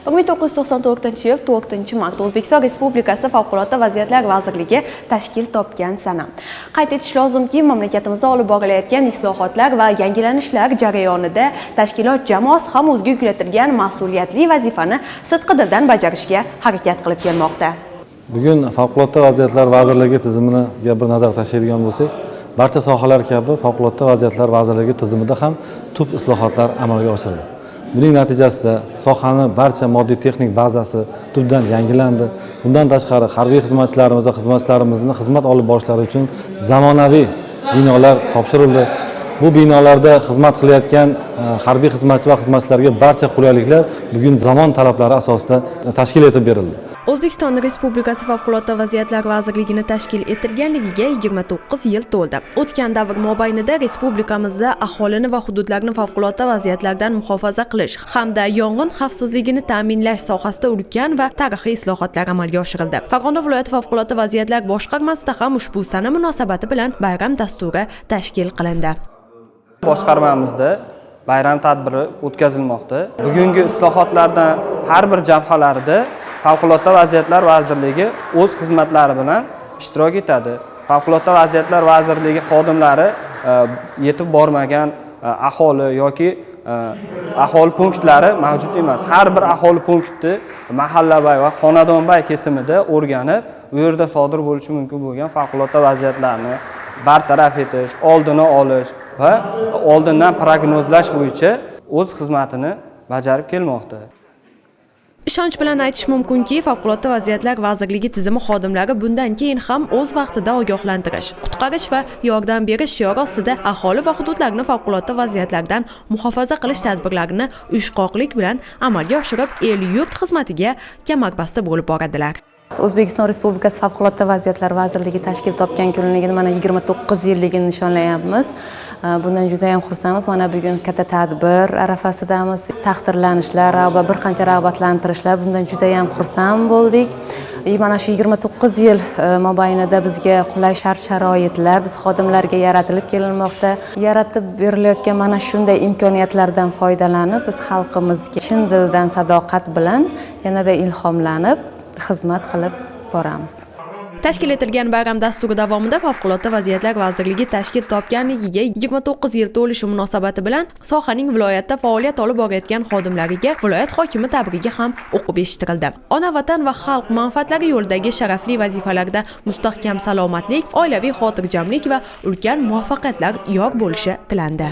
1994-yil 4-mart O'zbekiston Respublikasi Favqulodda vaziyatlar vazirligi tashkil topgan sana. Qayd etish lozimki, mamlakatimizda olib borilayotgan islohotlar va yangilanishlar jarayonida tashkilot jamoasi ham o'ziga yuklatilgan mas'uliyatli vazifani sidqidildan bajarishga harakat qilib kelmoqda. Bugun Favqulodda vaziyatlar vazirligi tizimiga bir nazar tashlaydigan bo'lsak, barcha sohalar kabi Favqulodda vaziyatlar vazirligi tizimida ham tub islohotlar amalga oshirildi. Buning natijasida sohaning barcha moddiy texnik bazasi tubdan yangilandi. Bundan tashqari harbiy xizmatchilarimiz va xizmatchilarimizni xizmat olib borishlari uchun zamonaviy binolar topshirildi. Bu binolarda xizmat qilayotgan harbiy xizmatchi va xizmatchilarga barcha qulayliklar bugun zamon talablari asosida tashkil etib berildi. O'zbekiston Respublikasi Favqulodda vaziyatlar vazirligini tashkil etilganligiga 29 yil to'ldi. O'tgan davr mobaynida respublikamizda aholini va hududlarni favqulodda vaziyatlardan muhofaza qilish hamda yong'in xavfsizligini ta'minlash sohasida ulkan va tarixiy islohotlar amalga oshirildi. Farg'ona viloyati favqulodda vaziyatlar boshqarmasida ham ushbu sana munosabati bilan bayram dasturi tashkil qilindi. Boshqarmamizda bayram tadbiri o'tkazilmoqda. Bugungi islohotlardan har bir jabhalarida Favqulodda vaziyatlar vazirligi o'z xizmatlari bilan ishtirok etadi. Favqulodda vaziyatlar vazirligi xodimlari yetib bormagan aholi yoki aholi punktlari mavjud emas. Har bir aholi punkti mahallabay va xonadonbay kesimida o'rganib, u yerda sodir bo'lishi mumkin bo'lgan favqulodda vaziyatlarni bartaraf etish, oldini olish va oldindan prognozlash bo'yicha o'z xizmatini bajarib kelmoqda. Ishonch bilan aytish mumkinki, Favqulodda vaziyatlar vazirligi tizimi xodimlari bundan keyin ham o'z vaqtida ogohlantirish, qutqarish va yordam berish shiori ostida aholi va hududlarni favqulodda vaziyatlardan muhofaza qilish tadbirlarini uyushqoqlik bilan amalga oshirib, el-yurt xizmatiga kamarbasta bo'lib boradilar. O'zbekiston Respublikasi Favqulodda vaziyatlar vazirligi tashkil topgan kunligini mana 29 yilligini nishonlayapmiz. Bundan juda ham xursandmiz. Mana bugun katta tadbir arafasidamiz. Taqdirlanishlar va bir qancha rag'batlantirishlar, bundan juda ham xursand bo'ldik. Mana shu 29 yil mobaynida bizga qulay shart-sharoitlar biz xodimlarga yaratilib kelinmoqda. Yaratib berilayotgan mana shunday imkoniyatlardan foydalanib, biz xalqimizga chin dildan sadoqat bilan yanada ilhomlanib xizmat qilib boramiz. Tashkil etilgan bayram dasturi davomida Favqulodda vaziyatlar vazirligi tashkil topganligiga 29 yil to'lishi munosabati bilan sohaning viloyatda faoliyat olib borayotgan xodimlariga viloyat hokimi tabrigi ham o'qib eshittirildi. Ona vatan va xalq manfaatlari yo'lidagi sharafli vazifalarda mustahkam salomatlik, oilaviy xotirjamlik va ulkan muvaffaqiyatlar yor bo'lishi tilandi.